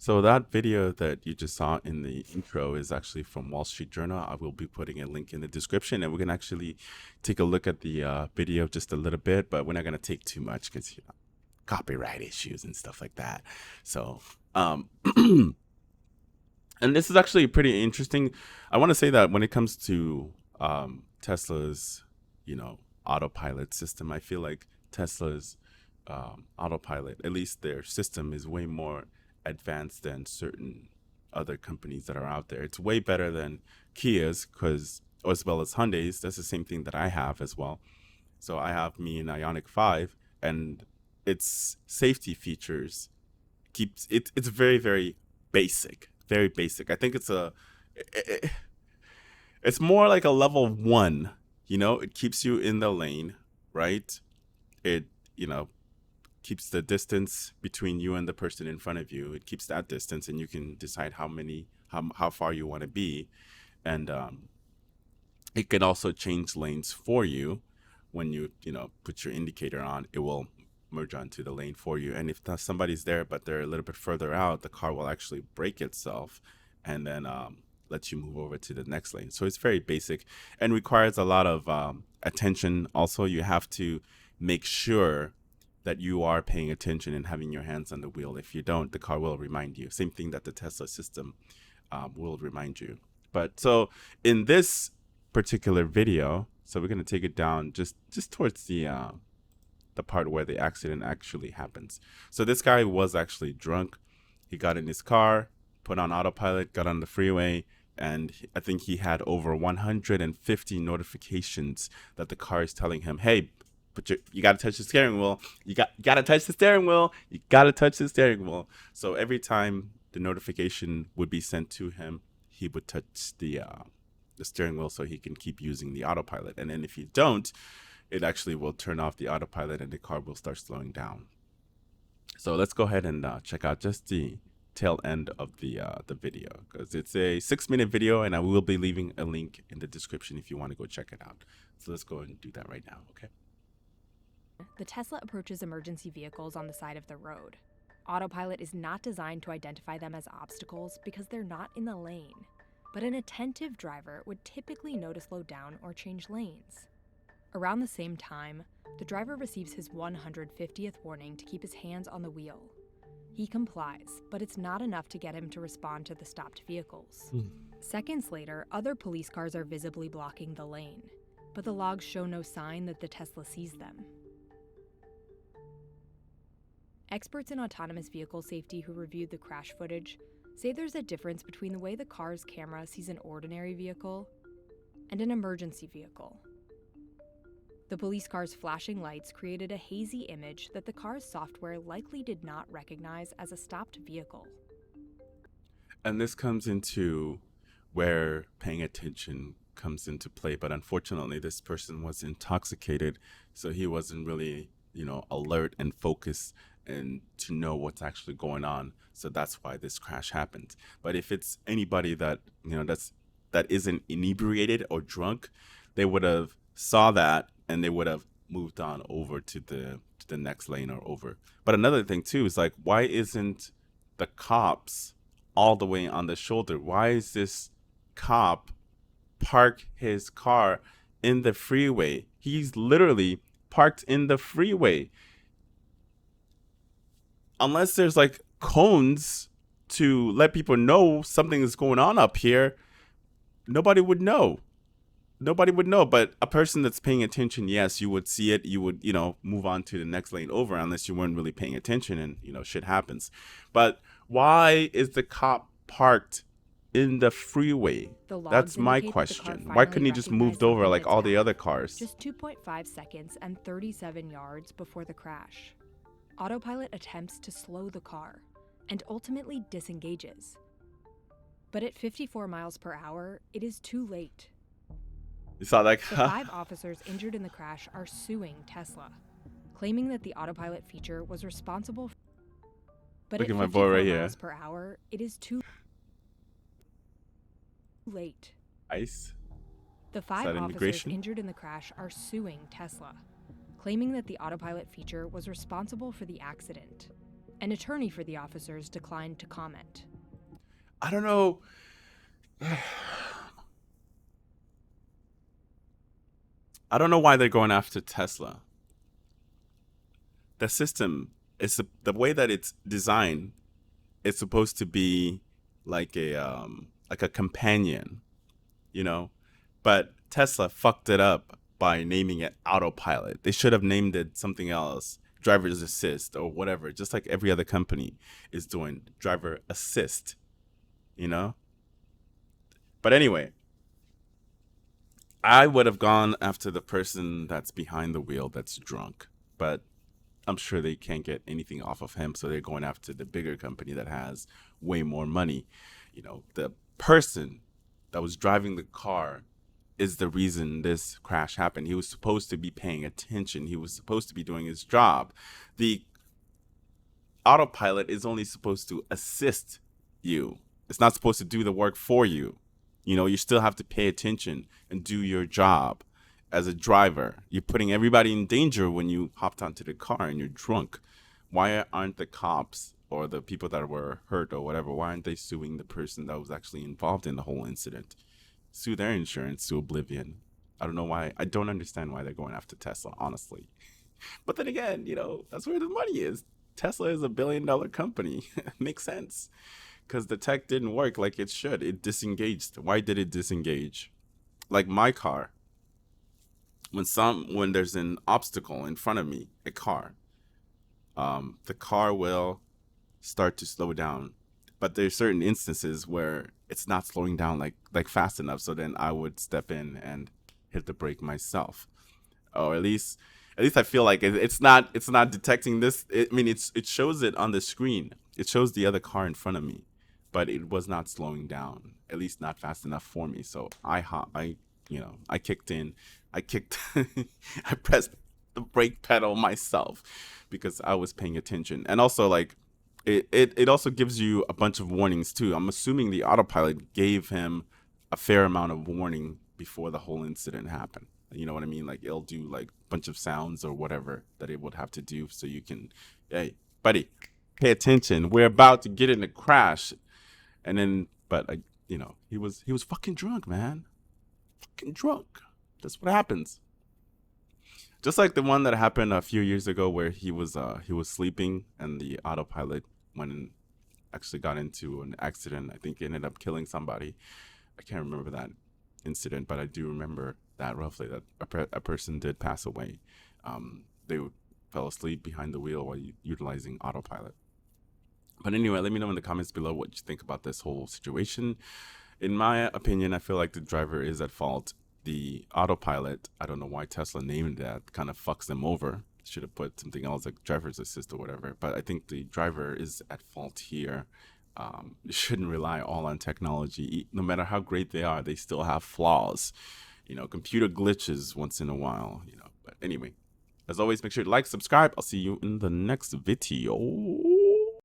So that video that you just saw in the intro is actually from Wall Street Journal. I will be putting a link in the description, and we can actually take a look at the video just a little bit, but we're not going to take too much because copyright issues and stuff like that. So, and this is actually pretty interesting. I want to say that when it comes to Tesla's, autopilot system, I feel like Tesla's autopilot, at least their system, is way more advanced than certain other companies that are out there. It's way better than Kia's, because as well as Hyundai's. That's the same thing that I have as well. So I have me an Ioniq 5, and its safety features keeps it's very, very basic, very basic. I think it's more like a level 1. It keeps you in the lane, right? It keeps the distance between you and the person in front of you. It keeps that distance, and you can decide how far you want to be. And it can also change lanes for you. When you put your indicator on, it will merge onto the lane for you. And if somebody's there but they're a little bit further out, the car will actually brake itself and then let you move over to the next lane. So it's very basic and requires a lot of attention. Also, you have to make sure that you are paying attention and having your hands on the wheel. If you don't, the car will remind you. Same thing that the Tesla system will remind you. But so in this particular video, so we're going to take it down just towards the part where the accident actually happens. So this guy was actually drunk. He got in his car, put on autopilot, got on the freeway, and I think he had over 150 notifications that the car is telling him, hey, but you got to touch the steering wheel. You got to touch the steering wheel. You got to touch the steering wheel. So every time the notification would be sent to him, he would touch the steering wheel so he can keep using the autopilot. And then if you don't, it actually will turn off the autopilot and the car will start slowing down. So let's go ahead and check out just the tail end of the video, because it's a 6-minute video, and I will be leaving a link in the description if you want to go check it out. So let's go and do that right now, okay? The Tesla approaches emergency vehicles on the side of the road. Autopilot is not designed to identify them as obstacles because they're not in the lane, but an attentive driver would typically know to slow down or change lanes. Around the same time, the driver receives his 150th warning to keep his hands on the wheel. He complies, but it's not enough to get him to respond to the stopped vehicles. Seconds later, other police cars are visibly blocking the lane, but the logs show no sign that the Tesla sees them. Experts in autonomous vehicle safety who reviewed the crash footage say there's a difference between the way the car's camera sees an ordinary vehicle and an emergency vehicle. The police car's flashing lights created a hazy image that the car's software likely did not recognize as a stopped vehicle. And this comes into where paying attention comes into play. But unfortunately, this person was intoxicated, so he wasn't really, alert and focused and to know what's actually going on. So that's why this crash happened. But if it's anybody that, that isn't inebriated or drunk, they would have saw that and they would have moved on over to the next lane or over. But another thing too is like, why isn't the cops all the way on the shoulder? Why is this cop park his car in the freeway? He's literally parked in the freeway. Unless there's like cones to let people know something is going on up here, nobody would know. But a person that's paying attention, yes, you would see it. You would, move on to the next lane over, unless you weren't really paying attention and, shit happens. But why is the cop parked in the freeway? That's my question. Why couldn't he just moved over like all the other cars? Just 2.5 seconds and 37 yards before the crash. Autopilot attempts to slow the car and ultimately disengages. But at 54 miles per hour, it is too late. You saw that? The 5 officers injured in the crash are suing Tesla, claiming that the autopilot feature was responsible. But Look at at my boy right here. miles per hour, it is too late. ICE. The 5 officers injured in the crash are suing Tesla, claiming that the autopilot feature was responsible for the accident. An attorney for the officers declined to comment. I don't know. I don't know why they're going after Tesla. The system is the way that it's designed. It's supposed to be like a companion, you know, but Tesla fucked it up by naming it Autopilot. They should have named it something else, driver's assist or whatever, just like every other company is doing, driver assist, you know. But anyway, I would have gone after the person that's behind the wheel that's drunk, but I'm sure they can't get anything off of him, so they're going after the bigger company that has way more money. You know, the person that was driving the car is the reason this crash happened. He was supposed to be paying attention. He was supposed to be doing his job. The autopilot is only supposed to assist you. It's not supposed to do the work for you. You know, you still have to pay attention and do your job as a driver. You're putting everybody in danger when you hopped onto the car and you're drunk. Why aren't the cops or the people that were hurt or whatever, why aren't they suing the person that was actually involved in the whole incident? Sue their insurance to oblivion. I don't know why. I don't understand why they're going after Tesla, honestly. But then again, you know, that's where the money is. Tesla is $1 billion company. Makes sense. Because the tech didn't work like it should. It disengaged. Why did it disengage? Like my car. When there's an obstacle in front of me, a car, the car will start to slow down. But there's certain instances where it's not slowing down like fast enough. So then I would step in and hit the brake myself, or at least I feel like it's not detecting this. It shows it on the screen. It shows the other car in front of me, but it was not slowing down. At least not fast enough for me. So I kicked in. I pressed the brake pedal myself because I was paying attention. And also, like, it also gives you a bunch of warnings too. I'm assuming the autopilot gave him a fair amount of warning before the whole incident happened. You know what I mean? Like, it'll do like a bunch of sounds or whatever that it would have to do, so you can, hey, buddy, pay attention. We're about to get in a crash. And then, but he was fucking drunk, man. Fucking drunk. That's what happens. Just like the one that happened a few years ago where he was sleeping and the autopilot went and actually got into an accident. I think it ended up killing somebody. I can't remember that incident, but I do remember that roughly, that a person did pass away. They fell asleep behind the wheel while utilizing autopilot. But anyway, let me know in the comments below what you think about this whole situation. In my opinion, I feel like the driver is at fault. The autopilot, I don't know why Tesla named that, kind of fucks them over. Should have put something else like driver's assist or whatever. But I think the driver is at fault here. You shouldn't rely all on technology. No matter how great they are, they still have flaws. You know, computer glitches once in a while, you know. But anyway, as always, make sure to like, subscribe. I'll see you in the next video.